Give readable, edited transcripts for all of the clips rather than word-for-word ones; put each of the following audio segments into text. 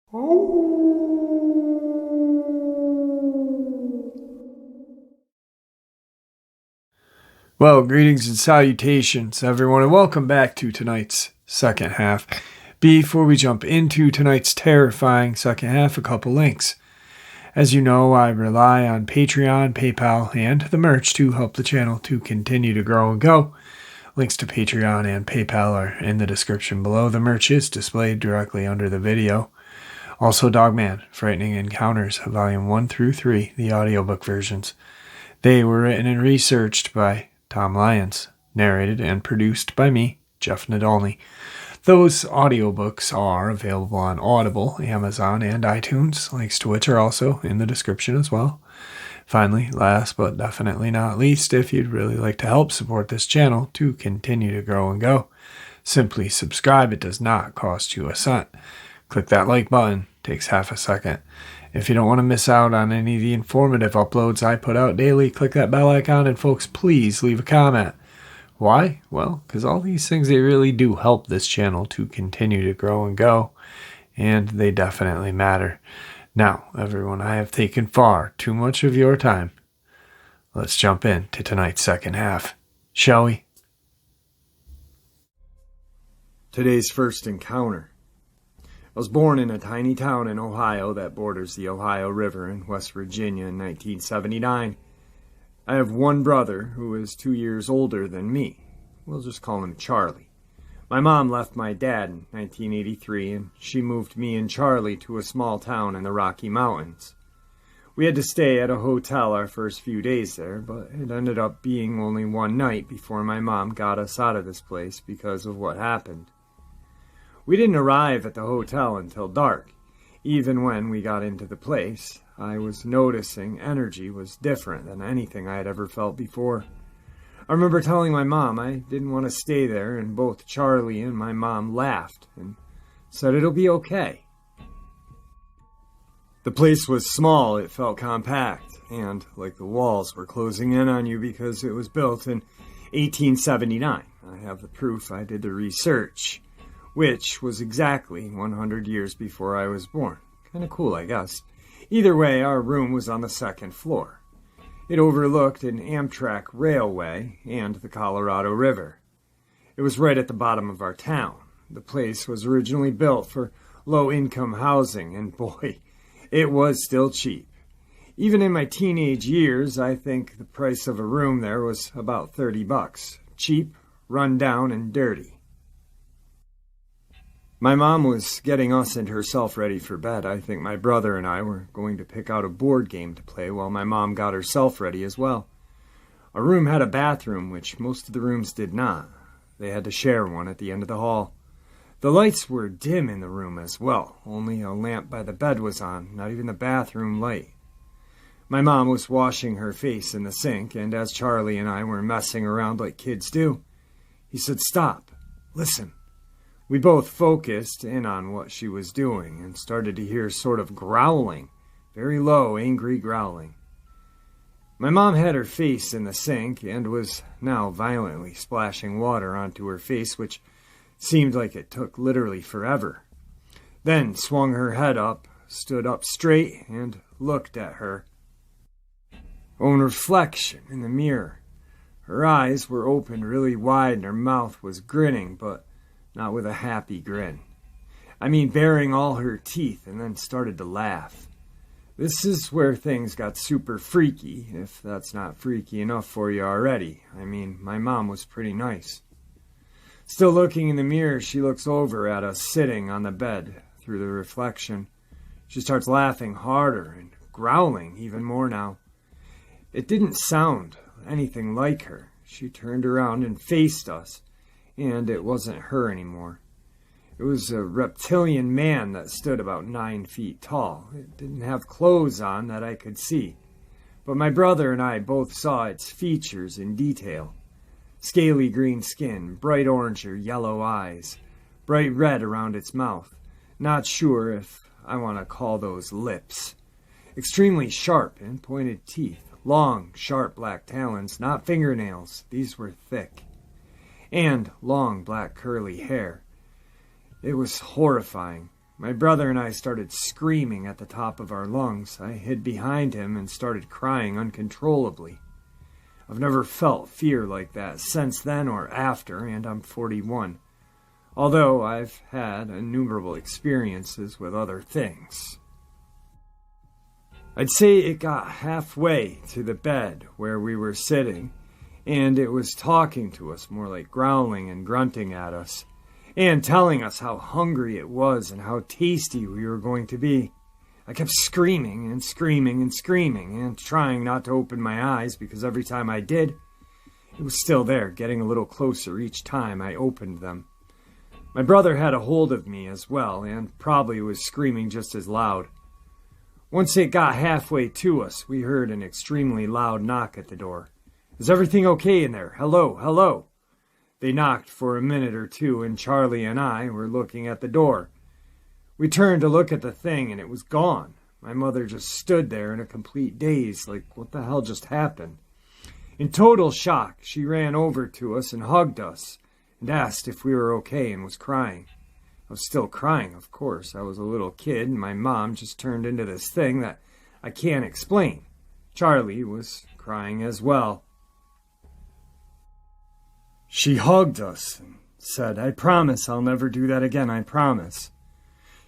Well, greetings and salutations, everyone, and welcome back to tonight's second half. Before we jump into tonight's terrifying second half, a couple links. As you know, I rely on Patreon, PayPal, and the merch to help the channel to continue to grow and go. Links to Patreon and PayPal are in the description below. The merch is displayed directly under the video. Also, Dogman, Frightening Encounters, Volume 1 through 3, the audiobook versions. They were written and researched by Tom Lyons, narrated and produced by me, Jeff Nadolny. Those audiobooks are available on Audible, Amazon, and iTunes, links to which are also in the description as well. Finally, last but definitely not least, if you'd really like to help support this channel to continue to grow and go, simply subscribe. It does not cost you a cent. Click that like button, takes half a second. If you don't want to miss out on any of the informative uploads I put out daily, click that bell icon, and folks, please leave a comment. Why? Well, because all these things, they really do help this channel to continue to grow and go, and they definitely matter. Now, everyone, I have taken far too much of your time. Let's jump in to tonight's second half, shall we? Today's first encounter. I was born in a tiny town in Ohio that borders the Ohio River in West Virginia in 1979. I have one brother who is 2 years older than me. We'll just call him Charlie. My mom left my dad in 1983, and she moved me and Charlie to a small town in the Rocky Mountains. We had to stay at a hotel our first few days there, but it ended up being only one night before my mom got us out of this place because of what happened. We didn't arrive at the hotel until dark. Even when we got into the place, I was noticing energy was different than anything I had ever felt before. I remember telling my mom I didn't want to stay there, and both Charlie and my mom laughed and said it'll be okay. The place was small, it felt compact, and like the walls were closing in on you because it was built in 1879. I have the proof, I did the research, which was exactly 100 years before I was born. Kind of cool, I guess. Either way, our room was on the second floor. It overlooked an Amtrak railway and the Colorado River. It was right at the bottom of our town. The place was originally built for low-income housing, and boy, it was still cheap. Even in my teenage years, I think the price of a room there was about $30. Cheap, run down, and dirty. My mom was getting us and herself ready for bed. I think my brother and I were going to pick out a board game to play while my mom got herself ready as well. Our room had a bathroom, which most of the rooms did not. They had to share one at the end of the hall. The lights were dim in the room as well. Only a lamp by the bed was on, not even the bathroom light. My mom was washing her face in the sink, and as Charlie and I were messing around like kids do, he said, "Stop, listen." We both focused in on what she was doing and started to hear sort of growling, very low, angry growling. My mom had her face in the sink and was now violently splashing water onto her face, which seemed like it took literally forever. Then swung her head up, stood up straight, and looked at her own reflection in the mirror. Her eyes were open really wide and her mouth was grinning, but not with a happy grin. I mean, baring all her teeth, and then started to laugh. This is where things got super freaky, if that's not freaky enough for you already. I mean, my mom was pretty nice. Still looking in the mirror, she looks over at us sitting on the bed through the reflection. She starts laughing harder and growling even more now. It didn't sound anything like her. She turned around and faced us. And it wasn't her anymore. It was a reptilian man that stood about 9 feet tall. It didn't have clothes on that I could see, but my brother and I both saw its features in detail. Scaly green skin, bright orange or yellow eyes, bright red around its mouth. Not sure if I want to call those lips. Extremely sharp and pointed teeth, long, sharp black talons, not fingernails. These were thick. And long black curly hair. It was horrifying. My brother and I started screaming at the top of our lungs. I hid behind him and started crying uncontrollably. I've never felt fear like that since then or after, and I'm 41. Although I've had innumerable experiences with other things. I'd say it got halfway to the bed where we were sitting, and it was talking to us, more like growling and grunting at us, and telling us how hungry it was and how tasty we were going to be. I kept screaming and screaming and screaming and trying not to open my eyes because every time I did, it was still there, getting a little closer each time I opened them. My brother had a hold of me as well and probably was screaming just as loud. Once it got halfway to us, we heard an extremely loud knock at the door. "Is everything okay in there? Hello, hello." They knocked for a minute or two, and Charlie and I were looking at the door. We turned to look at the thing, and it was gone. My mother just stood there in a complete daze, like, what the hell just happened? In total shock, she ran over to us and hugged us, and asked if we were okay and was crying. I was still crying, of course. I was a little kid, and my mom just turned into this thing that I can't explain. Charlie was crying as well. She hugged us and said, "I promise I'll never do that again, I promise."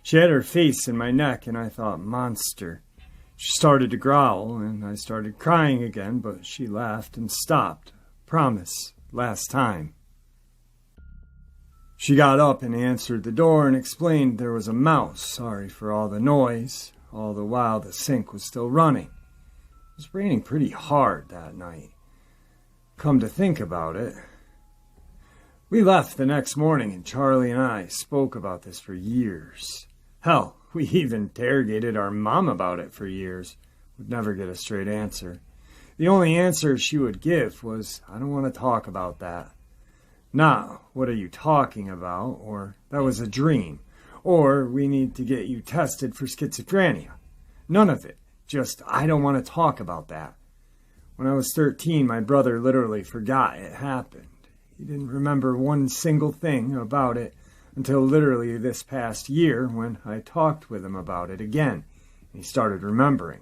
She had her face in my neck, and I thought, monster. She started to growl, and I started crying again, but she laughed and stopped. Promise, last time. She got up and answered the door and explained there was a mouse, sorry for all the noise, all the while the sink was still running. It was raining pretty hard that night. Come to think about it, we left the next morning, and Charlie and I spoke about this for years. Hell, we even interrogated our mom about it for years. Would never get a straight answer. The only answer she would give was, "I don't want to talk about that." Not, "What are you talking about?" or "That was a dream," or "We need to get you tested for schizophrenia." None of it. Just, "I don't want to talk about that." When I was 13, my brother literally forgot it happened. He didn't remember one single thing about it until literally this past year when I talked with him about it again. He started remembering,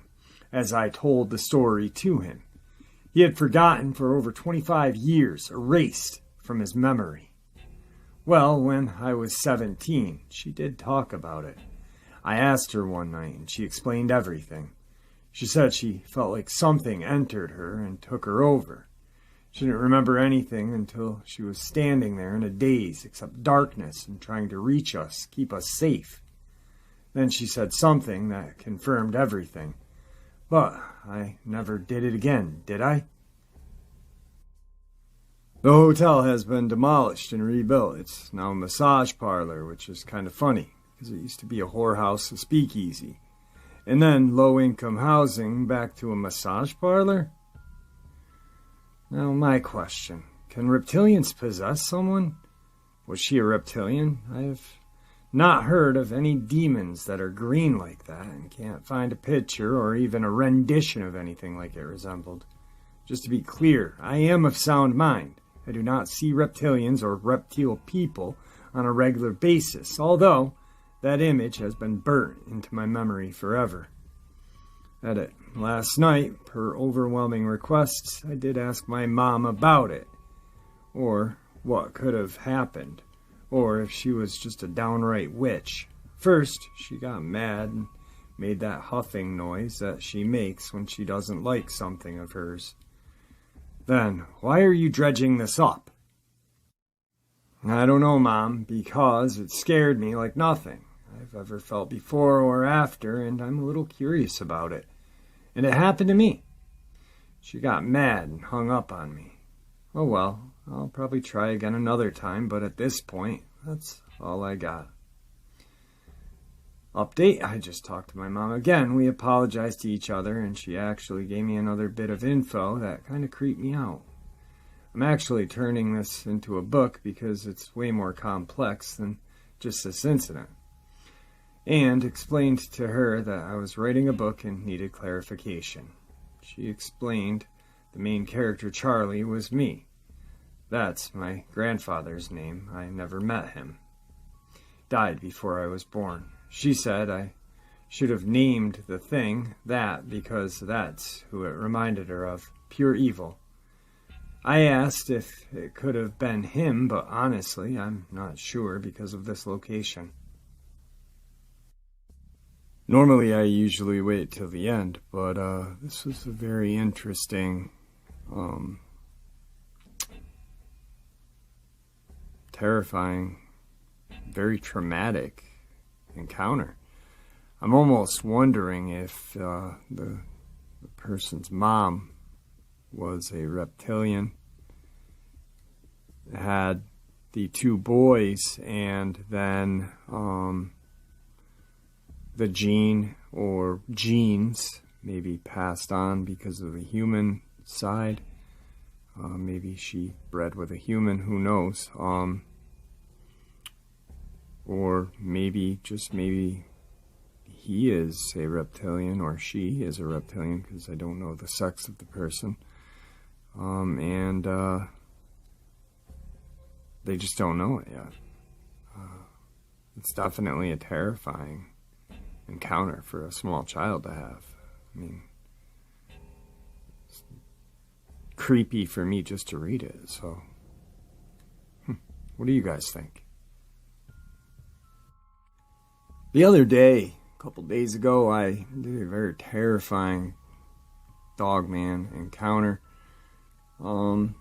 as I told the story to him. He had forgotten for over 25 years, erased from his memory. Well, when I was 17, she did talk about it. I asked her one night, and she explained everything. She said she felt like something entered her and took her over. She didn't remember anything until she was standing there in a daze, except darkness and trying to reach us, keep us safe. Then she said something that confirmed everything. But I never did it again, did I? The hotel has been demolished and rebuilt. It's now a massage parlor, which is kind of funny, because it used to be a whorehouse, a speakeasy. And then low-income housing back to a massage parlor? Now, my question, can reptilians possess someone? Was she a reptilian? I have not heard of any demons that are green like that, and can't find a picture or even a rendition of anything like it resembled. Just to be clear, I am of sound mind. I do not see reptilians or reptile people on a regular basis, although that image has been burnt into my memory forever. Edit. Last night, per overwhelming requests, I did ask my mom about it, or what could have happened, or if she was just a downright witch. First, she got mad and made that huffing noise that she makes when she doesn't like something of hers. Then, why are you dredging this up? I don't know, Mom, because it scared me like nothing I've ever felt before or after, and I'm a little curious about it. And it happened to me. She got mad and hung up on me. Oh well, I'll probably try again another time, but at this point, that's all I got. Update, I just talked to my mom again. We apologized to each other, and she actually gave me another bit of info that kind of creeped me out. I'm actually turning this into a book because it's way more complex than just this incident. And explained to her that I was writing a book and needed clarification. She explained the main character, Charlie, was me. That's my grandfather's name. I never met him. Died before I was born. She said I should have named the thing that because that's who it reminded her of, pure evil. I asked if it could have been him, but honestly, I'm not sure because of this location. Normally, I usually wait till the end, but this was a very interesting, terrifying, very traumatic encounter. I'm almost wondering if the person's mom was a reptilian, had the two boys, and then the gene or genes maybe passed on because of the human side. Maybe she bred with a human, who knows? Or maybe, just maybe, he is a reptilian or she is a reptilian, because I don't know the sex of the person. And they just don't know it yet. It's definitely a terrifying encounter for a small child to have. I mean, it's creepy for me just to read it, so what do you guys think? The other day, a couple days ago, I did a very terrifying Dogman encounter out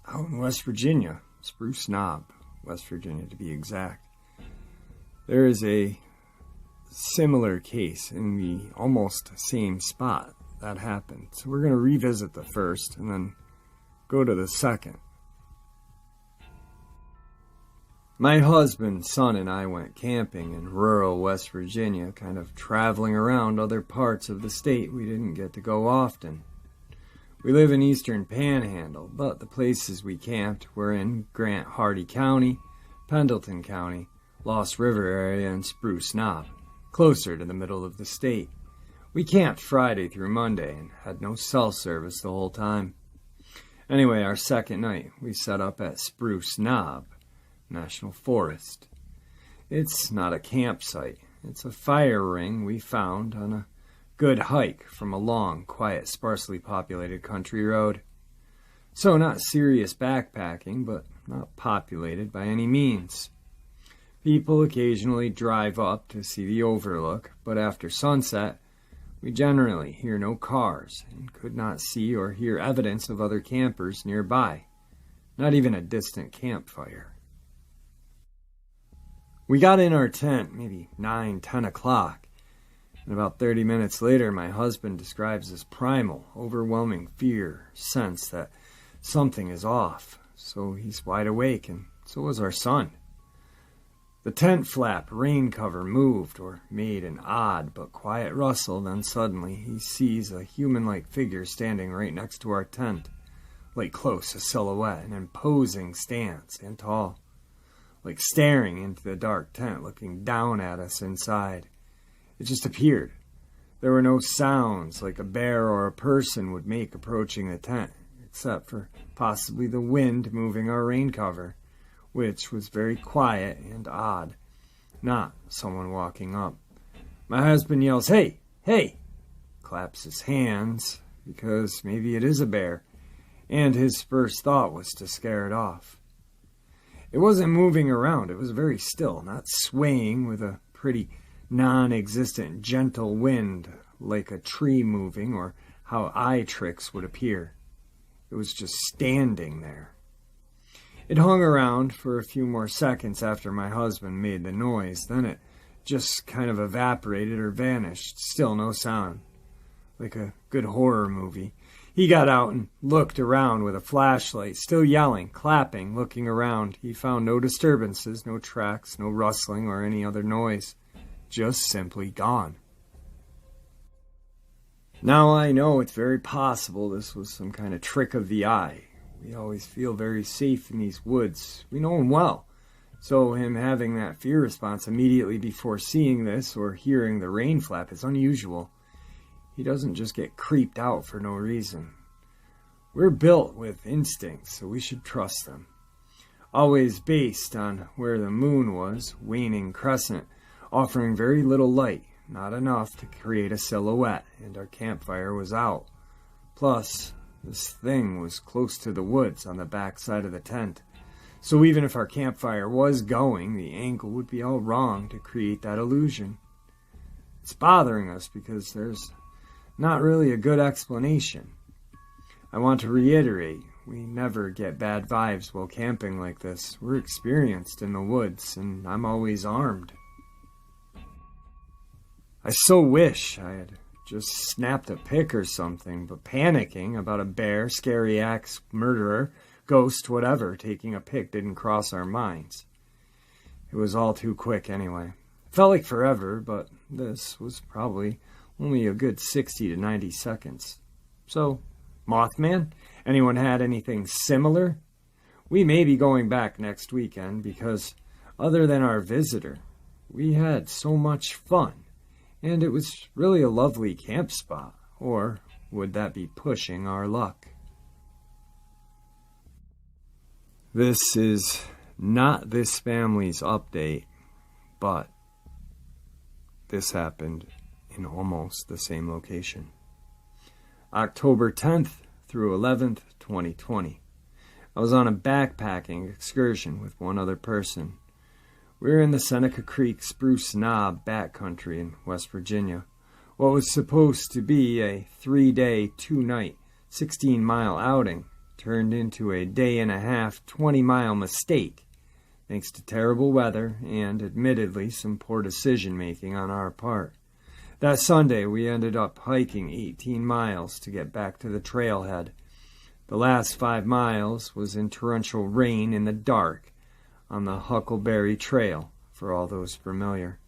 in West Virginia, Spruce Knob, West Virginia to be exact. There is a similar case in the almost same spot that happened. So we're going to revisit the first and then go to the second. My husband, son, and I went camping in rural West Virginia, kind of traveling around other parts of the state we didn't get to go often. We live in Eastern Panhandle, but the places we camped were in Grant Hardy County, Pendleton County, Lost River area, and Spruce Knob, closer to the middle of the state. We camped Friday through Monday and had no cell service the whole time. Anyway, our second night, we set up at Spruce Knob National Forest. It's not a campsite. It's a fire ring we found on a good hike from a long, quiet, sparsely populated country road. So not serious backpacking, but not populated by any means. People occasionally drive up to see the overlook, but after sunset, we generally hear no cars and could not see or hear evidence of other campers nearby, not even a distant campfire. We got in our tent maybe 9, 10 o'clock, and about 30 minutes later, my husband describes this primal, overwhelming fear, sense that something is off. So he's wide awake, and so was our son. The tent flap rain cover moved or made an odd but quiet rustle, then suddenly he sees a human-like figure standing right next to our tent, like close, a silhouette, an imposing stance, and tall, like staring into the dark tent, looking down at us inside. It just appeared. There were no sounds like a bear or a person would make approaching the tent, except for possibly the wind moving our rain cover, which was very quiet and odd, not someone walking up. My husband yells, "Hey, hey!" claps his hands, because maybe it is a bear, and his first thought was to scare it off. It wasn't moving around, it was very still, not swaying with a pretty non-existent gentle wind like a tree moving or how eye tricks would appear. It was just standing there. It hung around for a few more seconds after my husband made the noise. Then it just kind of evaporated or vanished. Still no sound. Like a good horror movie. He got out and looked around with a flashlight, still yelling, clapping, looking around. He found no disturbances, no tracks, no rustling or any other noise. Just simply gone. Now I know it's very possible this was some kind of trick of the eye. We always feel very safe in these woods. We know him well. So him having that fear response immediately before seeing this or hearing the rain flap is unusual. He doesn't just get creeped out for no reason. We're built with instincts, so we should trust them. Always based on where the moon was, waning crescent, offering very little light, not enough to create a silhouette, and our campfire was out. Plus, this thing was close to the woods on the back side of the tent, so even if our campfire was going, the angle would be all wrong to create that illusion. It's bothering us because there's not really a good explanation. I want to reiterate, we never get bad vibes while camping like this. We're experienced in the woods, and I'm always armed. I so wish I had just snapped a pic or something, but panicking about a bear, scary axe, murderer, ghost, whatever, taking a pic didn't cross our minds. It was all too quick anyway. It felt like forever, but this was probably only a good 60 to 90 seconds. So, Mothman? Anyone had anything similar? We may be going back next weekend because, other than our visitor, we had so much fun. And it was really a lovely camp spot. Or would that be pushing our luck? This is not this family's update, but this happened in almost the same location. October 10th through 11th, 2020. I was on a backpacking excursion with one other person. We were in the Seneca Creek Spruce Knob backcountry in West Virginia. What was supposed to be a 3-day, 2-night, 16-mile outing turned into a day-and-a-half, 20-mile mistake, thanks to terrible weather and, admittedly, some poor decision-making on our part. That Sunday, we ended up hiking 18 miles to get back to the trailhead. The last 5 miles was in torrential rain in the dark on the Huckleberry Trail, for all those familiar.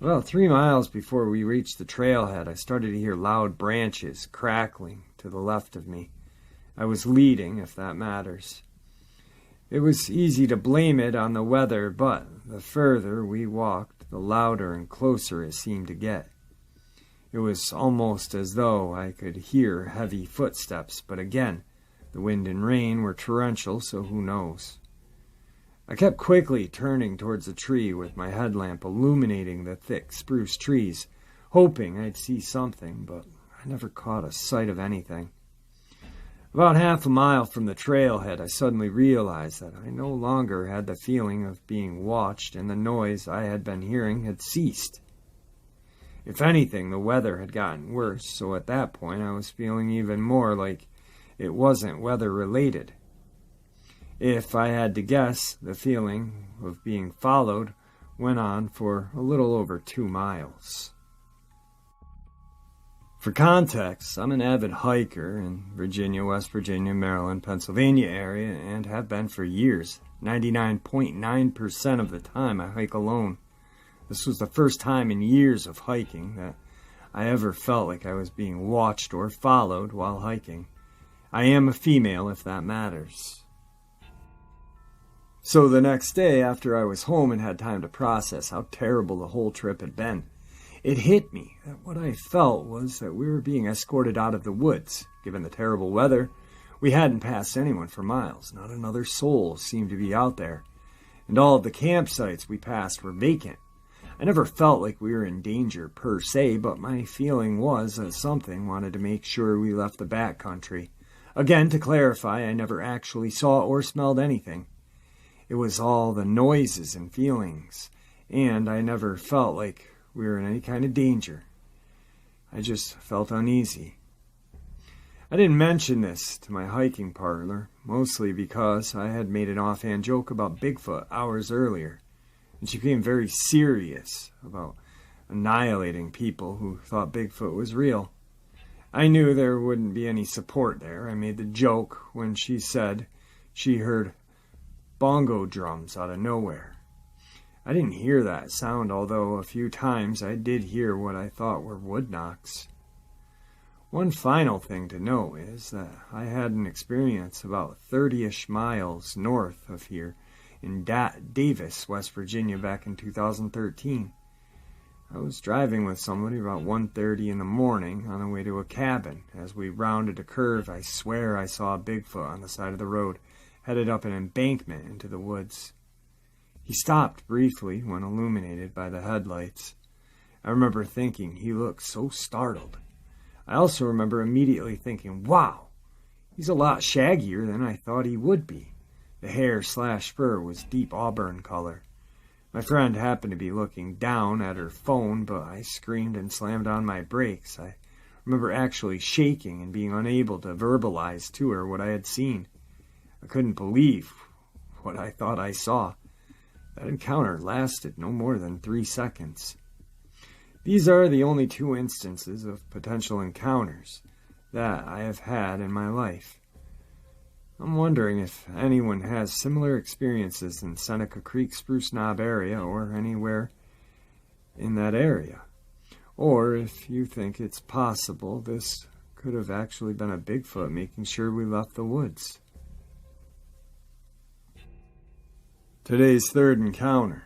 About 3 miles before we reached the trailhead, I started to hear loud branches crackling to the left of me. I was leading, if that matters. It was easy to blame it on the weather, but the further we walked, the louder and closer it seemed to get. It was almost as though I could hear heavy footsteps, but again, the wind and rain were torrential, so who knows. I kept quickly turning towards the tree with my headlamp illuminating the thick spruce trees, hoping I'd see something, but I never caught a sight of anything. About half a mile from the trailhead, I suddenly realized that I no longer had the feeling of being watched, and the noise I had been hearing had ceased. If anything, the weather had gotten worse, so at that point I was feeling even more like it wasn't weather-related. If I had to guess, the feeling of being followed went on for a little over 2 miles. For context, I'm an avid hiker in Virginia, West Virginia, Maryland, Pennsylvania area, and have been for years. 99.9% of the time I hike alone. This was the first time in years of hiking that I ever felt like I was being watched or followed while hiking. I am a female, if that matters. So the next day, after I was home and had time to process how terrible the whole trip had been, it hit me that what I felt was that we were being escorted out of the woods. Given the terrible weather, we hadn't passed anyone for miles. Not another soul seemed to be out there. And all of the campsites we passed were vacant. I never felt like we were in danger per se, but my feeling was that something wanted to make sure we left the backcountry. Again, to clarify, I never actually saw or smelled anything. It was all the noises and feelings, and I never felt like we were in any kind of danger. I just felt uneasy. I didn't mention this to my hiking partner, mostly because I had made an offhand joke about Bigfoot hours earlier, and she became very serious about annihilating people who thought Bigfoot was real. I knew there wouldn't be any support there. I made the joke when she said she heard bongo drums out of nowhere. I didn't hear that sound, although a few times I did hear what I thought were wood knocks. One final thing to know is that I had an experience about 30-ish miles north of here in Davis, West Virginia, back in 2013. I was driving with somebody about 1:30 in the morning on the way to a cabin. As we rounded a curve, I swear I saw a Bigfoot on the side of the road, headed up an embankment into the woods. He stopped briefly when illuminated by the headlights. I remember thinking he looked so startled. I also remember immediately thinking, wow, he's a lot shaggier than I thought he would be. The hair/fur was deep auburn color. My friend happened to be looking down at her phone, but I screamed and slammed on my brakes. I remember actually shaking and being unable to verbalize to her what I had seen. I couldn't believe what I thought I saw. That encounter lasted no more than 3 seconds. These are the only 2 instances of potential encounters that I have had in my life. I'm wondering if anyone has similar experiences in Seneca Creek Spruce Knob area or anywhere in that area. Or if you think it's possible this could have actually been a Bigfoot making sure we left the woods. Today's third encounter.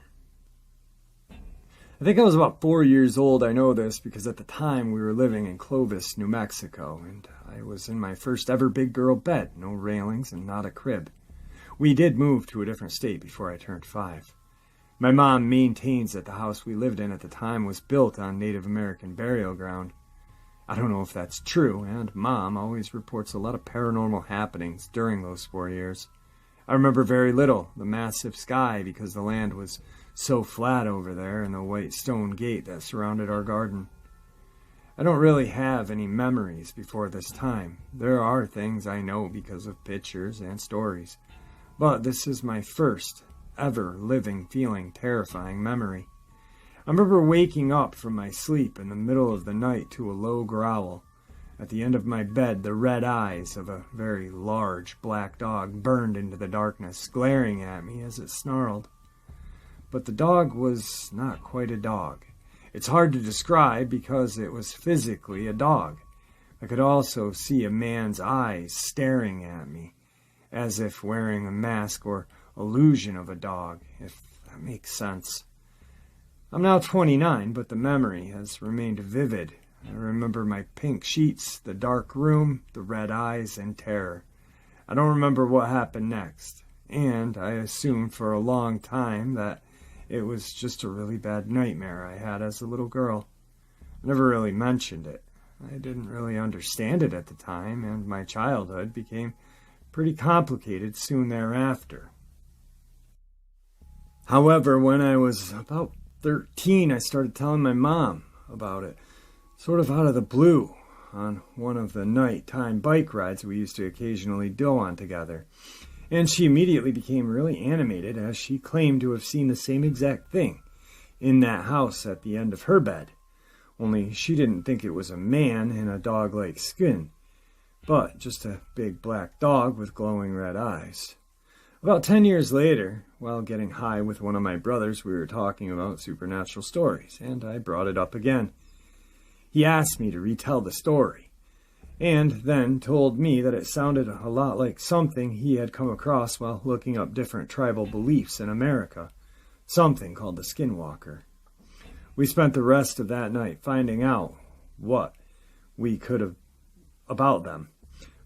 I think I was about 4 years old. I know this because at the time we were living in Clovis, New Mexico, and I was in my first ever big girl bed, no railings and not a crib. We did move to a different state before I turned 5. My mom maintains that the house we lived in at the time was built on Native American burial ground. I don't know if that's true, and Mom always reports a lot of paranormal happenings during those 4 years. I remember very little, the massive sky because the land was so flat over there and the white stone gate that surrounded our garden. I don't really have any memories before this time. There are things I know because of pictures and stories, but this is my first ever living, feeling, terrifying memory. I remember waking up from my sleep in the middle of the night to a low growl. At the end of my bed, the red eyes of a very large black dog burned into the darkness, glaring at me as it snarled. But the dog was not quite a dog. It's hard to describe because it was physically a dog. I could also see a man's eyes staring at me, as if wearing a mask or illusion of a dog, if that makes sense. I'm now 29, but the memory has remained vivid. I remember my pink sheets, the dark room, the red eyes, and terror. I don't remember what happened next, and I assumed for a long time that it was just a really bad nightmare I had as a little girl. I never really mentioned it. I didn't really understand it at the time, and my childhood became pretty complicated soon thereafter. However, when I was about 13, I started telling my mom about it, sort of out of the blue, on one of the nighttime bike rides we used to occasionally go on together. And she immediately became really animated as she claimed to have seen the same exact thing in that house at the end of her bed. Only she didn't think it was a man in a dog-like skin, but just a big black dog with glowing red eyes. About 10 years later, while getting high with one of my brothers, we were talking about supernatural stories, and I brought it up again. He asked me to retell the story, and then told me that it sounded a lot like something he had come across while looking up different tribal beliefs in America, something called the Skinwalker. We spent the rest of that night finding out what we could have about them,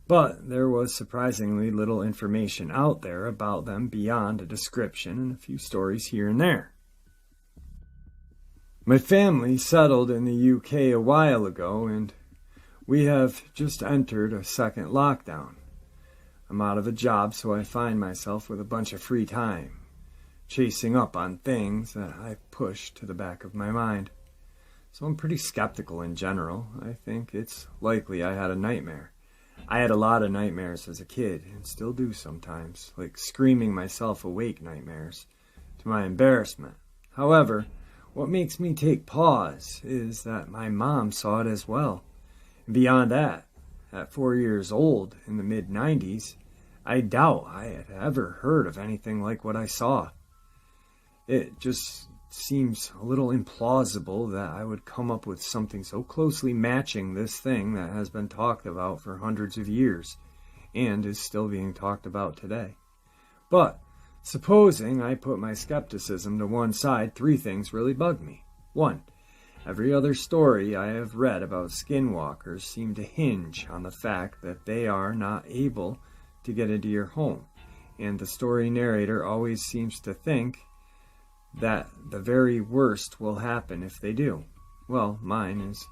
but there was surprisingly little information out there about them beyond a description and a few stories here and there. My family settled in the UK a while ago, and we have just entered a second lockdown. I'm out of a job, so I find myself with a bunch of free time, chasing up on things that I've pushed to the back of my mind. So I'm pretty skeptical in general. I think it's likely I had a nightmare. I had a lot of nightmares as a kid, and still do sometimes, like screaming myself awake nightmares, to my embarrassment. However, what makes me take pause is that my mom saw it as well. And beyond that, at 4 years old in the mid-90s, I doubt I had ever heard of anything like what I saw. It just seems a little implausible that I would come up with something so closely matching this thing that has been talked about for hundreds of years and is still being talked about today. But supposing I put my skepticism to one side, 3 things really bug me. 1. Every other story I have read about skinwalkers seem to hinge on the fact that they are not able to get into your home, and the story narrator always seems to think that the very worst will happen if they do. Well, mine is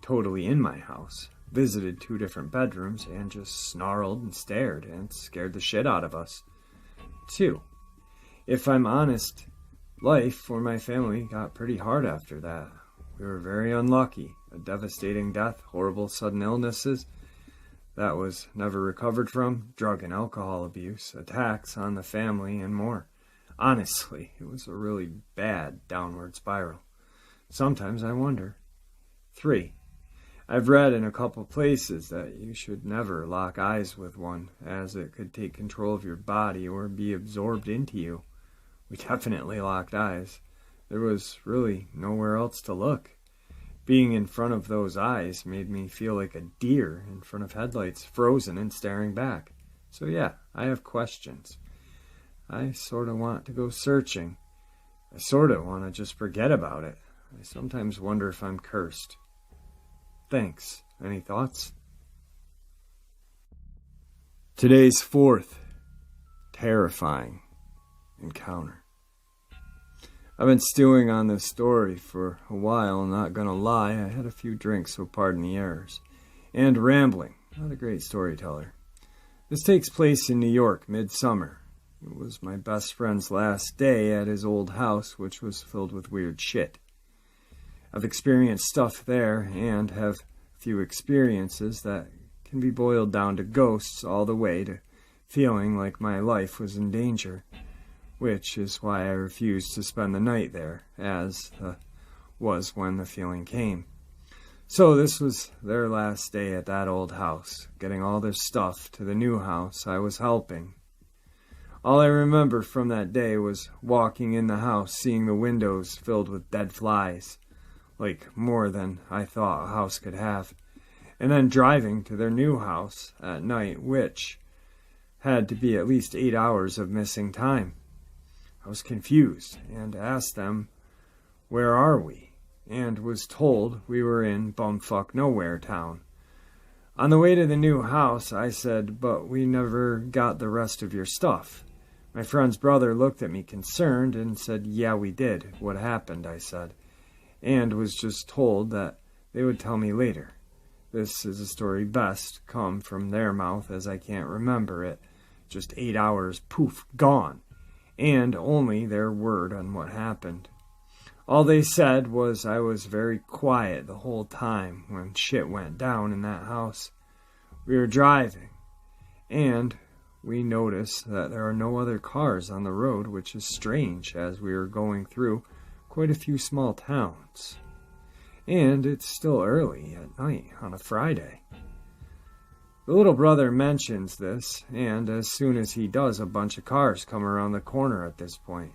totally in my house, visited 2 different bedrooms, and just snarled and stared and scared the shit out of us. 2. If I'm honest, life for my family got pretty hard after that. We were very unlucky. A devastating death, horrible sudden illnesses that was never recovered from, drug and alcohol abuse, attacks on the family, and more. Honestly, it was a really bad downward spiral. Sometimes I wonder. 3. I've read in a couple places that you should never lock eyes with one, as it could take control of your body or be absorbed into you. We definitely locked eyes. There was really nowhere else to look. Being in front of those eyes made me feel like a deer in front of headlights, frozen and staring back. So yeah, I have questions. I sort of want to go searching. I sort of want to just forget about it. I sometimes wonder if I'm cursed. Thanks. Any thoughts? Today's 4th terrifying encounter. I've been stewing on this story for a while, not gonna lie. I had a few drinks, so pardon the errors. And rambling. Not a great storyteller. This takes place in New York, midsummer. It was my best friend's last day at his old house, which was filled with weird shit. I've experienced stuff there, and have a few experiences that can be boiled down to ghosts all the way to feeling like my life was in danger, which is why I refused to spend the night there, as was when the feeling came. So this was their last day at that old house, getting all their stuff to the new house I was helping. All I remember from that day was walking in the house, seeing the windows filled with dead flies, like more than I thought a house could have, and then driving to their new house at night, which had to be at least 8 hours of missing time. I was confused and asked them, "Where are we?" and was told we were in bumfuck nowhere town. On the way to the new house, I said, "But we never got the rest of your stuff." My friend's brother looked at me concerned and said, "Yeah, we did." "What happened?" I said, and was just told that they would tell me later. This is a story best come from their mouth, as I can't remember it. Just 8 hours, poof, gone, and only their word on what happened. All they said was I was very quiet the whole time when shit went down in that house. We were driving, and we noticed that there are no other cars on the road, which is strange as we are going through quite a few small towns. And it's still early at night on a Friday. The little brother mentions this, and as soon as he does, a bunch of cars come around the corner at this point.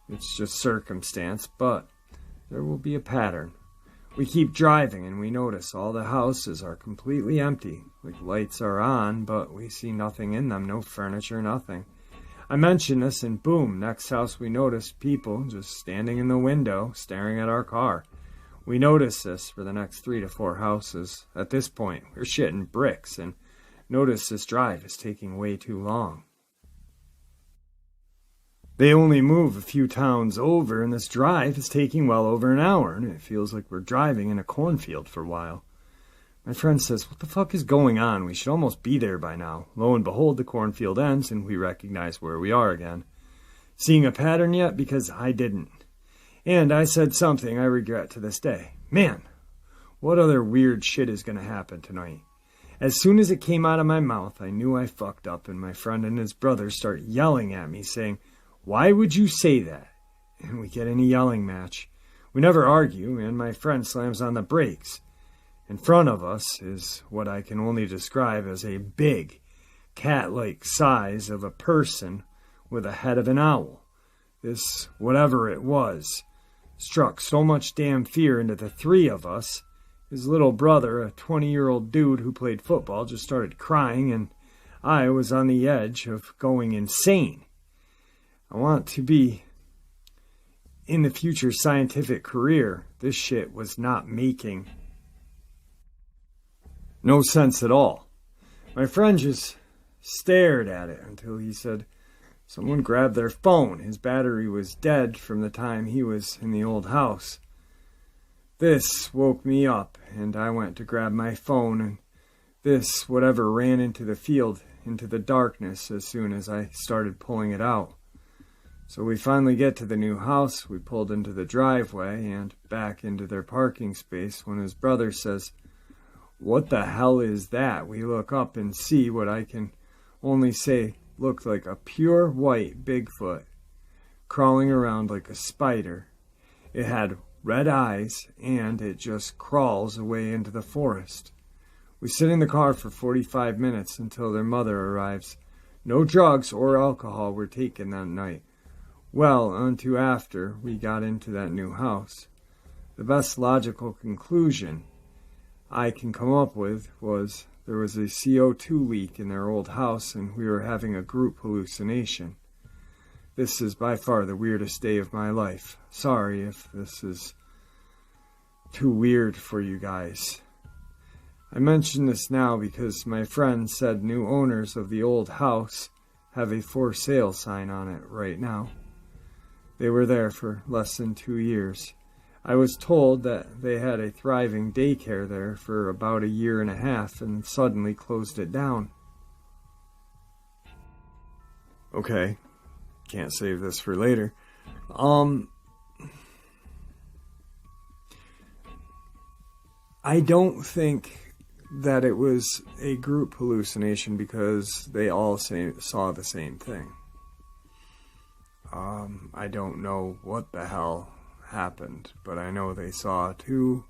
It's just circumstance, but there will be a pattern. We keep driving, and we notice all the houses are completely empty. Like lights are on, but we see nothing in them, no furniture, nothing. I mention this, and boom, next house we notice people just standing in the window, staring at our car. We notice this for the next 3 to 4 houses. At this point, we're shitting bricks, and notice this drive is taking way too long. They only move a few towns over, and this drive is taking well over an hour, and it feels like we're driving in a cornfield for a while. My friend says, "What the fuck is going on? We should almost be there by now." Lo and behold, the cornfield ends, and we recognize where we are again. Seeing a pattern yet? Because I didn't. And I said something I regret to this day. Man, what other weird shit is going to happen tonight? As soon as it came out of my mouth, I knew I fucked up, and my friend and his brother start yelling at me, saying, "Why would you say that?" And we get in a yelling match. We never argue, and my friend slams on the brakes. In front of us is what I can only describe as a big, cat-like size of a person with a head of an owl. This, whatever it was, struck so much damn fear into the 3 of us. His little brother, a 20-year-old dude who played football, just started crying, and I was on the edge of going insane. I want to be in the future scientific career. This shit was not making no sense at all. My friend just stared at it until he said, Someone grabbed their phone. His battery was dead from the time he was in the old house. This woke me up, and I went to grab my phone, and this whatever ran into the field, into the darkness as soon as I started pulling it out. So we finally get to the new house. We pulled into the driveway and back into their parking space when his brother says, "What the hell is that?" We look up and see what I can only say looked like a pure white Bigfoot crawling around like a spider. It had red eyes, and it just crawls away into the forest. We sit in the car for 45 minutes until their mother arrives. No drugs or alcohol were taken that night. Well, unto after we got into that new house. The best logical conclusion I can come up with was there was a CO2 leak in their old house and we were having a group hallucination. This is by far the weirdest day of my life. Sorry if this is too weird for you guys. I mention this now because my friend said new owners of the old house have a for sale sign on it right now. They were there for less than 2 years. I was told that they had a thriving daycare there for about 1.5 years and suddenly closed it down. Okay, can't save this for later. I don't think that it was a group hallucination because they all saw the same thing. I don't know what the hell happened, but I know they saw 2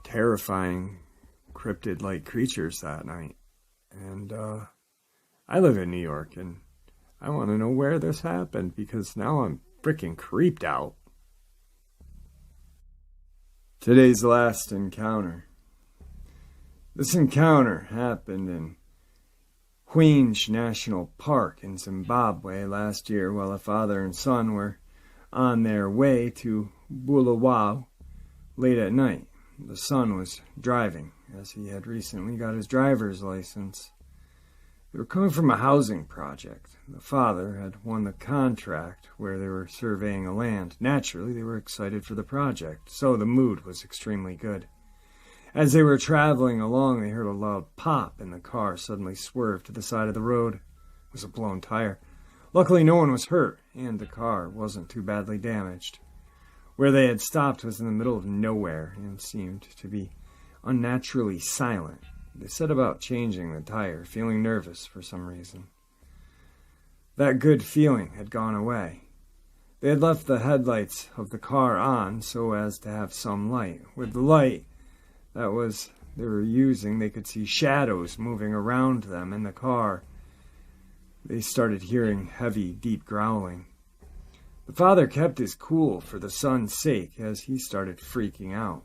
terrifying cryptid-like creatures that night. And I live in New York, and I want to know where this happened because now I'm freaking creeped out. Today's last encounter. This encounter happened in Hwange National Park in Zimbabwe last year while a father and son were on their way to Bulawayo late at night. The son was driving, as he had recently got his driver's license. They were coming from a housing project. The father had won the contract where they were surveying a land. Naturally, they were excited for the project, so the mood was extremely good. As they were traveling along, they heard a loud pop, and the car suddenly swerved to the side of the road. It was a blown tire. Luckily, no one was hurt, and the car wasn't too badly damaged. Where they had stopped was in the middle of nowhere and seemed to be unnaturally silent. They set about changing the tire, feeling nervous for some reason. That good feeling had gone away. They had left the headlights of the car on so as to have some light. With the light they were using, they could see shadows moving around them in the car. They started hearing heavy, deep growling. The father kept his cool for the son's sake as he started freaking out.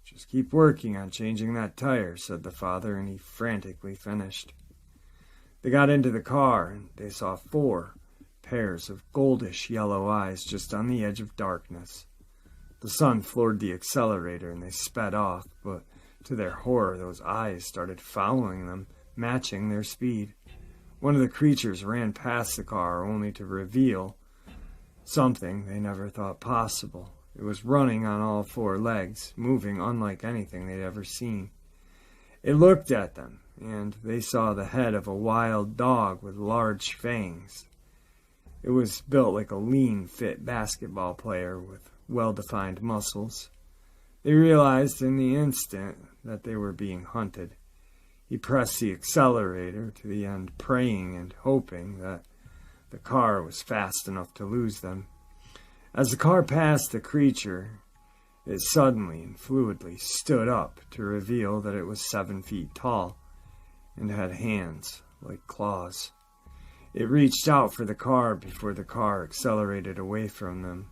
"Just keep working on changing that tire," said the father, and he frantically finished. They got into the car, and they saw 4 pairs of goldish yellow eyes just on the edge of darkness. The son floored the accelerator, and they sped off, but to their horror, those eyes started following them, matching their speed. One of the creatures ran past the car, only to reveal something they never thought possible. It was running on all 4 legs, moving unlike anything they'd ever seen. It looked at them, and they saw the head of a wild dog with large fangs. It was built like a lean, fit basketball player with well-defined muscles. They realized in the instant that they were being hunted. He pressed the accelerator to the end, praying and hoping that the car was fast enough to lose them. As the car passed the creature, it suddenly and fluidly stood up to reveal that it was 7 feet tall and had hands like claws. It reached out for the car before the car accelerated away from them.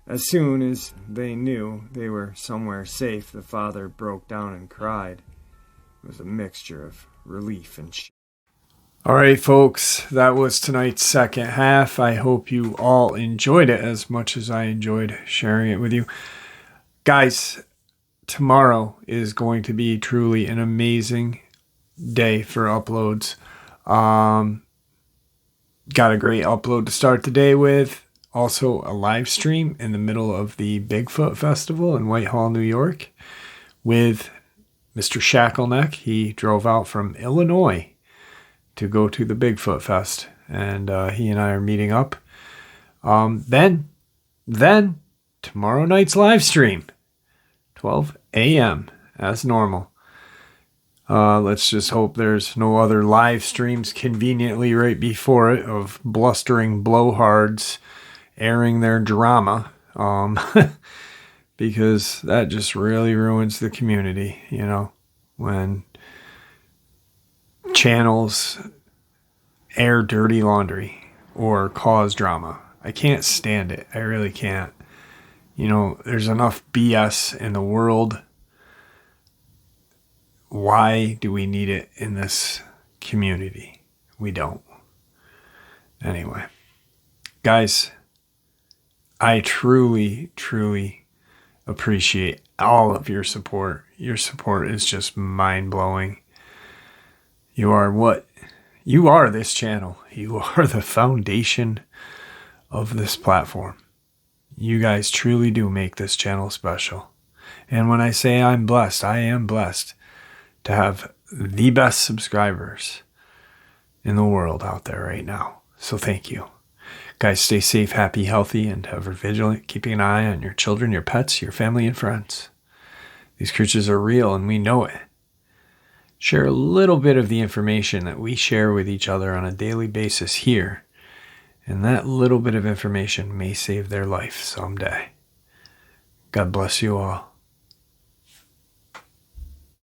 As soon as they knew they were somewhere safe, the father broke down and cried. It was a mixture of relief and shame. All right, folks, that was tonight's second half. I hope you all enjoyed it as much as I enjoyed sharing it with you. Guys, tomorrow is going to be truly an amazing day for uploads. got a great upload to start the day with. Also a live stream in the middle of the Bigfoot Festival in Whitehall, New York with Mr. Shackleneck. He drove out from Illinois to go to the Bigfoot Fest, and he and I are meeting up. Then tomorrow night's live stream, 12 a.m. as normal. Let's just hope there's no other live streams conveniently right before it of blustering blowhards airing their drama, because that just really ruins the community, you know, when channels air dirty laundry or cause drama. I can't stand it. I really can't. You know, there's enough BS in the world. Why do we need it in this community? We don't. Anyway, guys, I truly, truly appreciate all of your support. Your support is just mind-blowing. You are this channel. You are the foundation of this platform. You guys truly do make this channel special. And when I say I'm blessed, I am blessed to have the best subscribers in the world out there right now. So thank you. Guys, stay safe, happy, healthy, and ever vigilant, keeping an eye on your children, your pets, your family, and friends. These creatures are real, and we know it. Share a little bit of the information that we share with each other on a daily basis here, and that little bit of information may save their life someday. God bless you all.